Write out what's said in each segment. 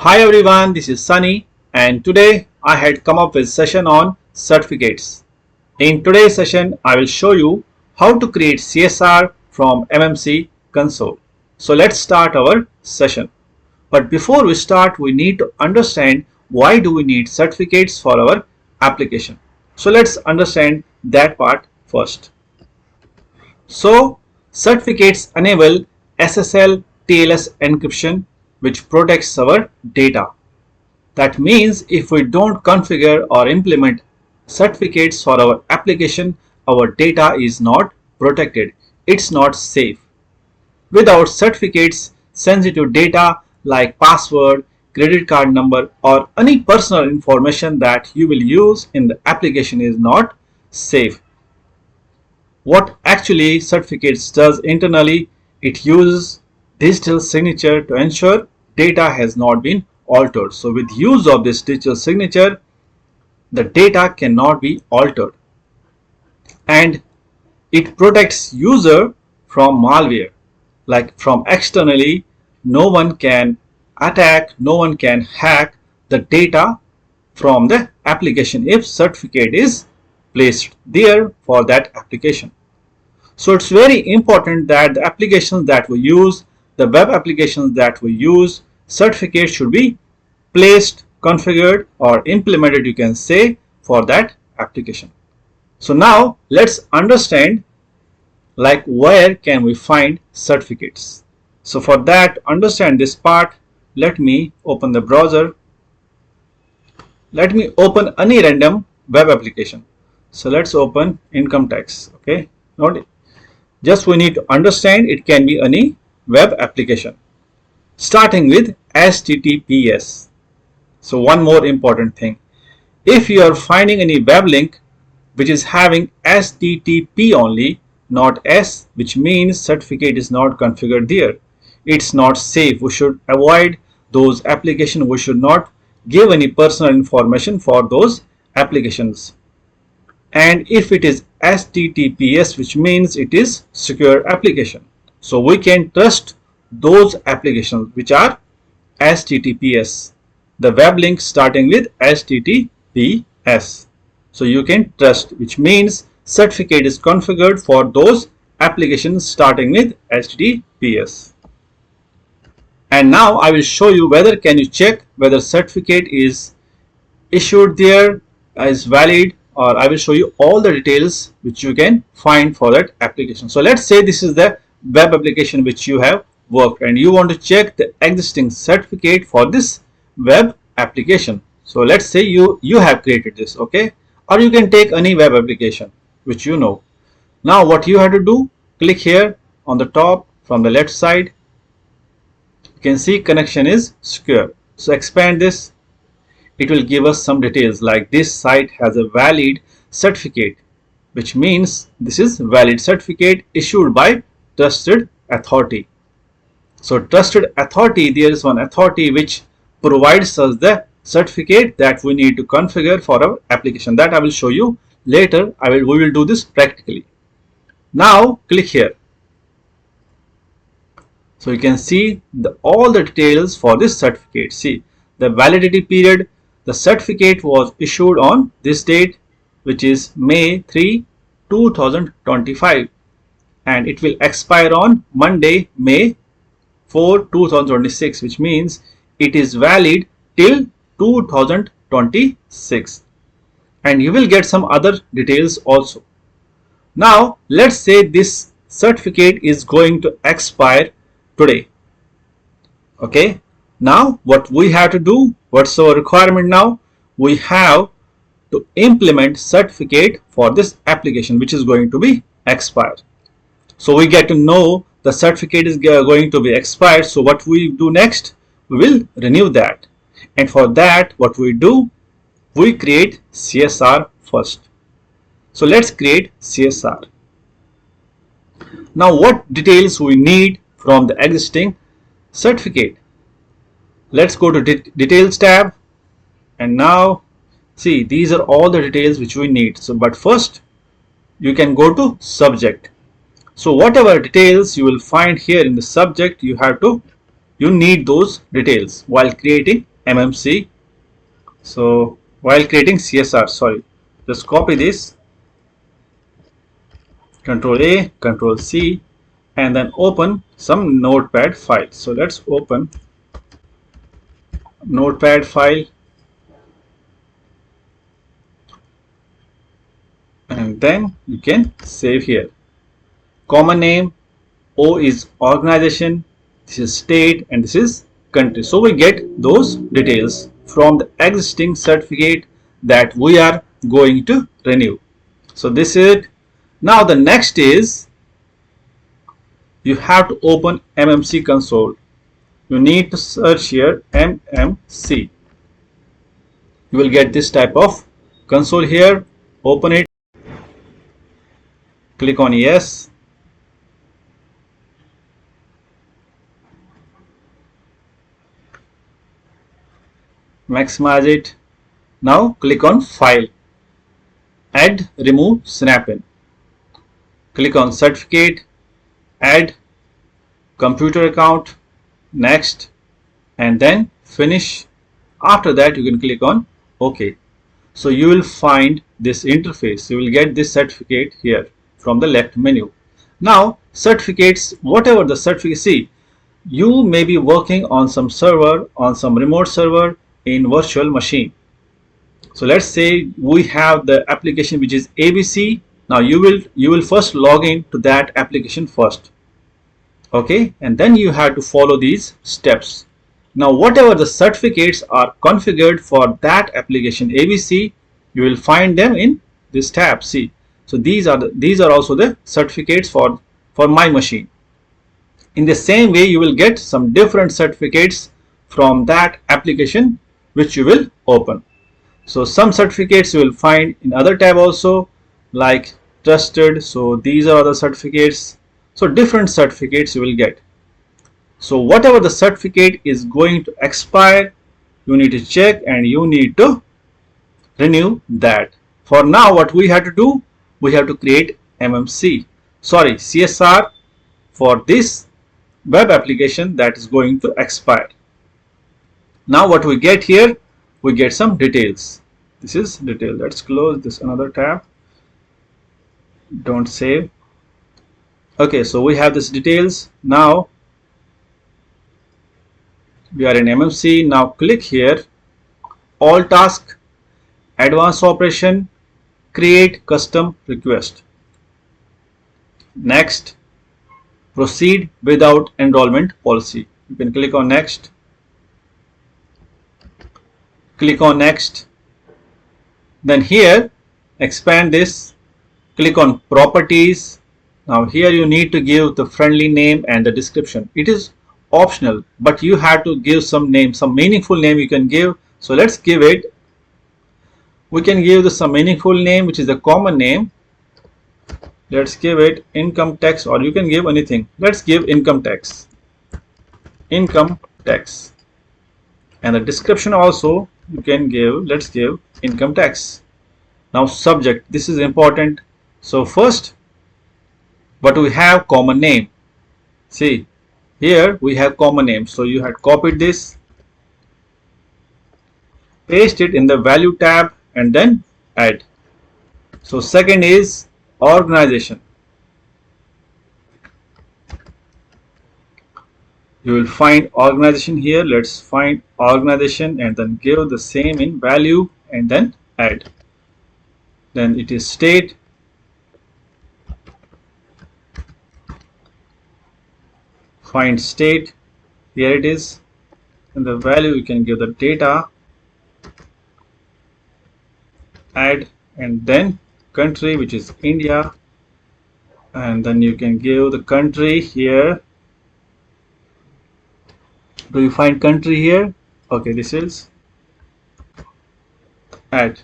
Hi everyone, this is Sunny and today I had come up with a session on certificates. In today's session, I will show you how to create CSR from MMC console. So let's start our session. But before we start, we need to understand why do we need certificates for our application. So let's understand that part first. So certificates enable SSL TLS encryption which protects our data. That means if we don't configure or implement certificates for our application, our data is not protected. It's not safe. Without certificates, sensitive data like password, credit card number or any personal information that you will use in the application is not safe. What actually certificates does internally, it uses digital signature to ensure data has not been altered. So with use of this digital signature, the data cannot be altered and it protects user from malware. Like from externally, no one can attack, no one can hack the data from the application if certificate is placed there for that application. So it's very important that the applications that we use, the web applications that we use, certificates should be placed, configured or implemented, you can say, for that application. So now let's understand like where can we find certificates. So for that, understand this part, let me open the browser. Let me open any random web application. So let's open income tax. Okay, note just we need to understand it can be any web application starting with HTTPS. So one more important thing, if you are finding any web link which is having HTTP only, not S, which means certificate is not configured there, it's not safe. We should avoid those applications. We should not give any personal information for those applications. And if it is HTTPS, which means it is secure application, so we can trust those applications which are HTTPS, the web link starting with HTTPS. So you can trust, which means certificate is configured for those applications starting with HTTPS. And now I will show you whether can you check whether certificate is issued there, is valid, or I will show you all the details which you can find for that application. So let's say this is the web application which you have worked and you want to check the existing certificate for this web application. So let's say you have created this, okay, or you can take any web application which you know. Now what you have to do, click here on the top from the left side, you can see connection is secure. So expand this, it will give us some details like this site has a valid certificate, which means this is valid certificate issued by trusted authority. So trusted authority, there is one authority which provides us the certificate that we need to configure for our application. That I will show you later. We will do this practically. Now click here. So you can see all the details for this certificate. See the validity period. The certificate was issued on this date, which is May 3, 2025, and it will expire on Monday, May 4, 2026, which means it is valid till 2026, and you will get some other details also. Now let's say this certificate is going to expire today. Okay, now what we have to do, what's our requirement now? We have to implement certificate for this application which is going to be expired. So we get to know the certificate is going to be expired. So what we do next, we will renew that, and for that what we do, we create CSR first. So let's create CSR. Now what details we need from the existing certificate? Let's go to details tab, and now see these are all the details which we need. So but first you can go to subject. So whatever details you will find here in the subject, you need those details while creating MMC. So while creating CSR, sorry, just copy this, Control A, Control C, and then open some notepad file. So let's open notepad file, and then you can save here. Common name, O is organization, this is state, and this is country. So we get those details from the existing certificate that we are going to renew. So this is it. Now the next is you have to open MMC console. You need to search here MMC. You will get this type of console here. Open it, click on yes. Maximize it. Now click on file, add, remove, snap in. Click on certificate, add, computer account, next, and then finish. After that you can click on OK. So you will find this interface. You will get this certificate here from the left menu. Now certificates, whatever the certificate, see, you may be working on some server, on some remote server in virtual machine. So let's say we have the application which is ABC. Now you will first log in to that application first, okay, and then you have to follow these steps. Now whatever the certificates are configured for that application ABC, you will find them in this tab. See, so these are also the certificates for my machine. In the same way you will get some different certificates from that application which you will open. So some certificates you will find in other tab also, like trusted. So these are the certificates. So different certificates you will get. So whatever the certificate is going to expire, you need to check and you need to renew that. For now what we have to do, we have to create CSR for this web application that is going to expire. Now what we get here, we get some details. This is detail. Let's close this another tab. Don't save. Okay, so we have this details. Now we are in MMC. Now click here, all task, advanced operation, create custom request. Next, proceed without enrollment policy. You can click on next. Click on next. Then here expand this, click on properties. Now here you need to give the friendly name and the description. It is optional, but you have to give some name, some meaningful name you can give. So let's give it, we can give this some meaningful name which is a common name. Let's give it income tax, or you can give anything. Let's give income tax. Income tax. And the description also you can give, let's give income tax. Now subject, this is important. So first, but we have common name. See, here we have common name. So you had copied this, paste it in the value tab, and then add. So second is organization. You will find organization here. Let's find organization and then give the same in value and then add. Then it is state. Find state. Here it is. And the value you can give the data. Add, and then country, which is India. And then you can give the country here. Do you find country here? Okay, this is add.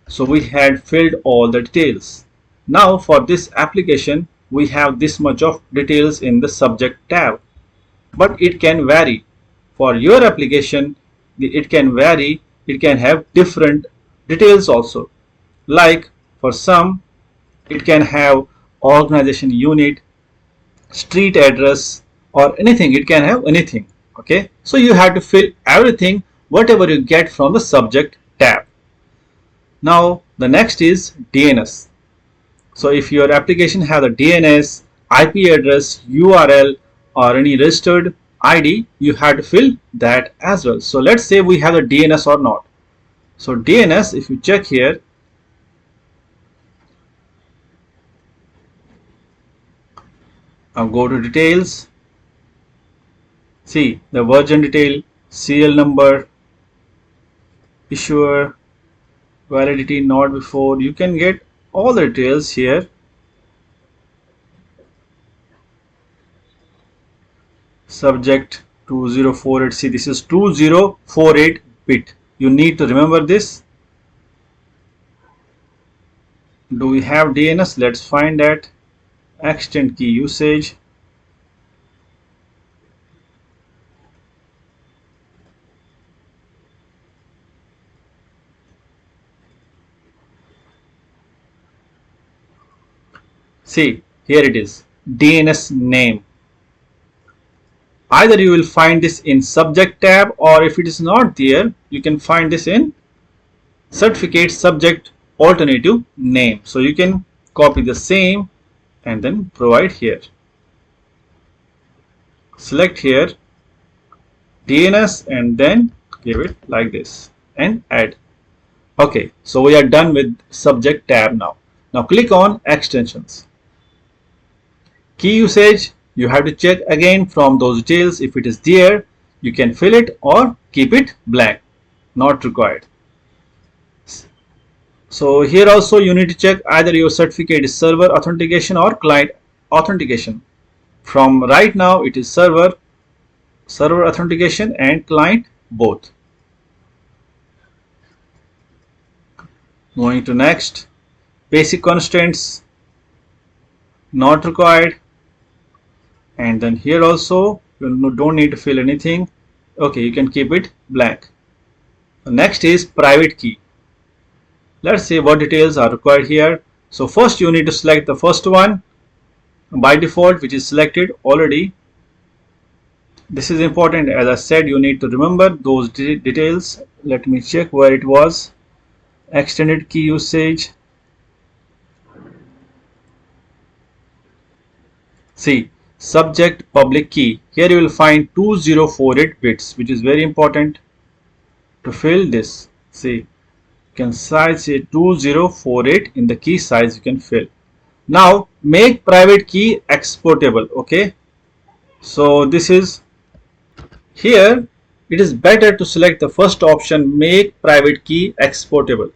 So we had filled all the details. Now for this application we have this much of details in the subject tab, but it can vary. For your application it can vary, it can have different details also. Like for some it can have organization unit, street address, or anything. It can have anything. Okay, so you have to fill everything whatever you get from the subject tab. Now the next is DNS. So if your application has a DNS, IP address, URL or any registered ID, you have to fill that as well. So let's say we have a DNS or not. So DNS, if you check here, I'll go to details, see the version detail, serial number, issuer, validity not before. You can get all the details here. Subject 2048, see this is 2048 bit. You need to remember this. Do we have DNS? Let's find that. Extend key usage. See, here it is, DNS name. Either you will find this in subject tab, or if it is not there, you can find this in certificate subject alternative name. So you can copy the same and then provide here. Select here DNS and then give it like this and add. Okay, so we are done with subject tab now. Now click on extensions. Key usage, you have to check again from those details. If it is there, you can fill it or keep it blank, not required. So here also you need to check either your certificate is server authentication or client authentication. From right now it is server authentication and client both. Going to next, basic constraints not required. And then here also you don't need to fill anything. Okay, you can keep it blank. The next is private key. Let's see what details are required here. So first you need to select the first one by default, which is selected already. This is important. As I said, you need to remember those details. Let me check where it was. Extended key usage. See, subject public key. Here you will find 2048 bits, which is very important to fill this. See, you can size it 2048 in the key size you can fill. Now make private key exportable. Okay, so this is here. It is better to select the first option, make private key exportable.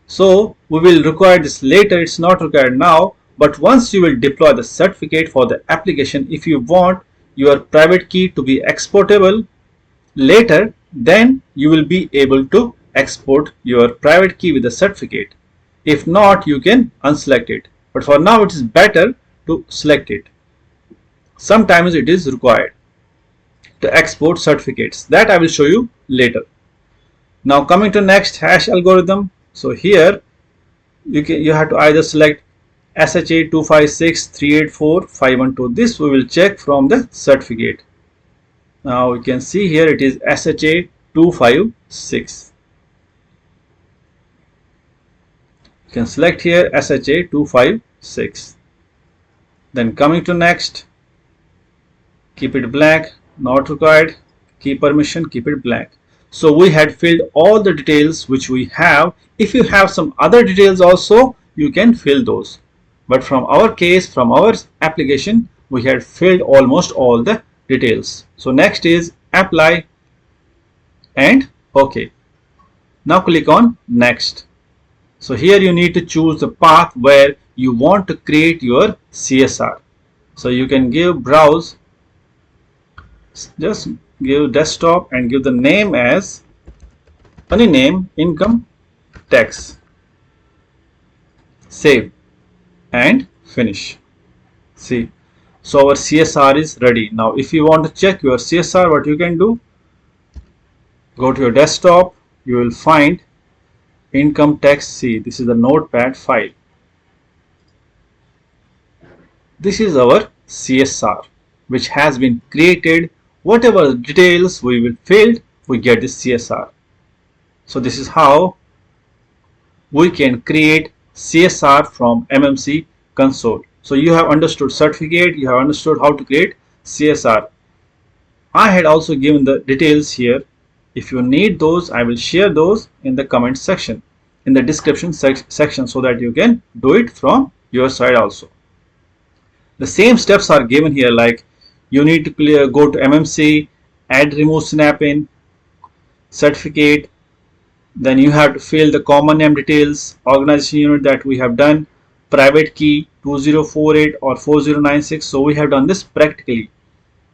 So we will require this later. It's not required now. But once you will deploy the certificate for the application, if you want your private key to be exportable later, then you will be able to export your private key with the certificate. If not, you can unselect it. But for now, it is better to select it. Sometimes it is required to export certificates. That I will show you later. Now coming to next, hash algorithm. So here you have to either select SHA 256 384 512. This we will check from the certificate. Now you can see here it is SHA 256. You can select here SHA 256. Then coming to next, keep it blank, not required. Key permission, keep it blank. So we had filled all the details which we have. If you have some other details also, you can fill those. But from our case, from our application, we had filled almost all the details. So next is apply and OK. Now click on next. So here you need to choose the path where you want to create your CSR. So you can give browse, just give desktop and give the name as any name, income tax. Save and finish. See, so our CSR is ready. Now if you want to check your CSR, what you can do, go to your desktop, you will find income tax. See, this is the notepad file. This is our CSR which has been created. Whatever details we will fill we get this CSR. So this is how we can create CSR from MMC console. So you have understood certificate, you have understood how to create CSR. I had also given the details here. If you need those, I will share those in the comment section, in the description section, so that you can do it from your side also. The same steps are given here, like you need to go to MMC, add remove snap in, certificate, then you have to fill the common name details, organization unit that we have done, private key 2048 or 4096. So we have done this practically.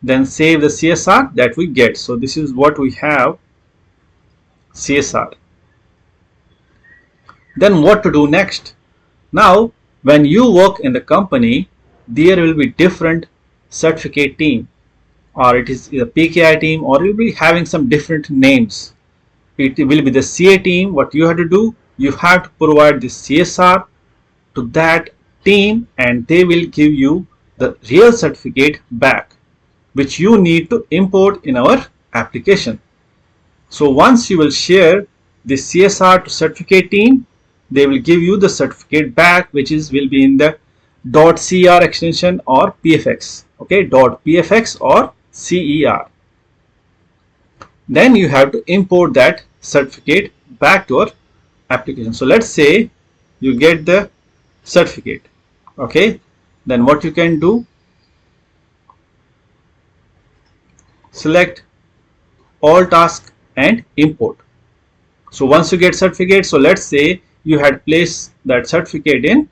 Then save the CSR that we get. So this is what we have, CSR. Then what to do next? Now when you work in the company, there will be different certificate team, or it is a PKI team, or you will be having some different names. It will be the CA team. What you have to do, you have to provide the CSR to that team, and they will give you the real certificate back, which you need to import in our application. So once you will share the CSR to certificate team, they will give you the certificate back, which will be in the .CR extension or PFX. Okay, .PFX or CER. Then you have to import that certificate back to our application. So let's say you get the certificate. Okay, then what you can do, select all tasks and import. So once you get certificate, so let's say you had placed that certificate in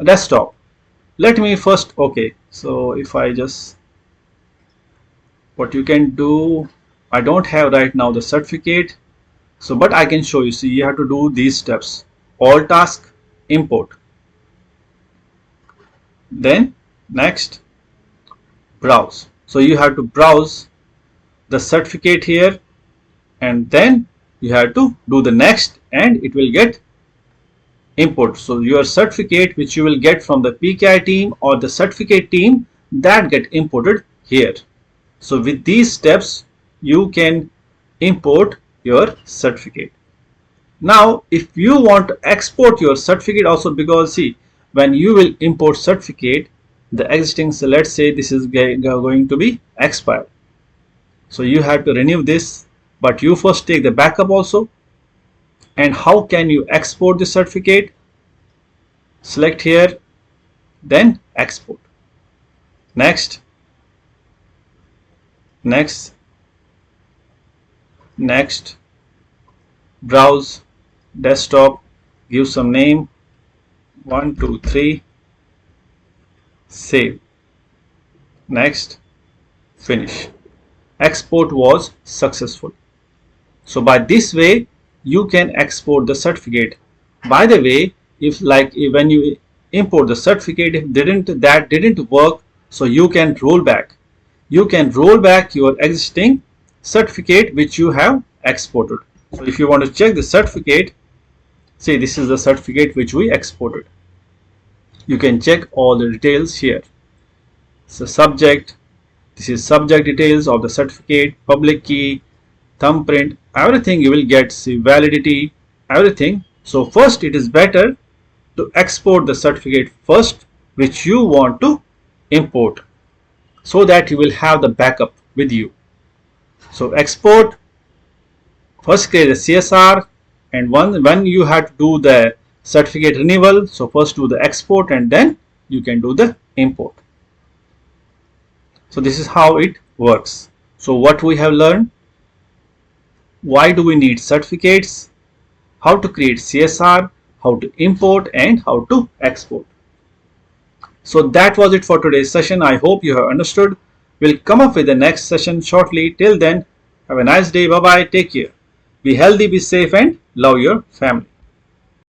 desktop. Let me first, okay, so if I just, what you can do, I don't have right now the certificate, so but I can show you. See, you have to do these steps: all task, import, then next browse. So you have to browse the certificate here, and then you have to do the next, and it will get import. So your certificate which you will get from the PKI team or the certificate team, that get imported here. So with these steps you can import your certificate. Now if you want to export your certificate also, because see, when you will import certificate, the existing, so let's say this is going to be expired, so you have to renew this, but you first take the backup also. And how can you export the certificate? Select here, then export, next, next, next, browse, desktop, give some name, 1 2 3, save, next, finish. Export was successful. So by this way you can export the certificate. By the way, if when you import the certificate, if that didn't work, so you can roll back. You can roll back your existing certificate which you have exported. So if you want to check the certificate, see, this is the certificate which we exported. You can check all the details here. So subject, this is subject details of the certificate, public key, thumbprint, everything you will get, see, validity, everything. So first it is better to export the certificate first which you want to import, so that you will have the backup with you. So export, first create a CSR, and when you have to do the certificate renewal, so first do the export and then you can do the import. So this is how it works. So what we have learned: why do we need certificates, how to create CSR, how to import, and how to export. So that was it for today's session. I hope you have understood. We'll come up with the next session shortly. Till then, have a nice day. Bye bye. Take care. Be healthy, be safe, and love your family.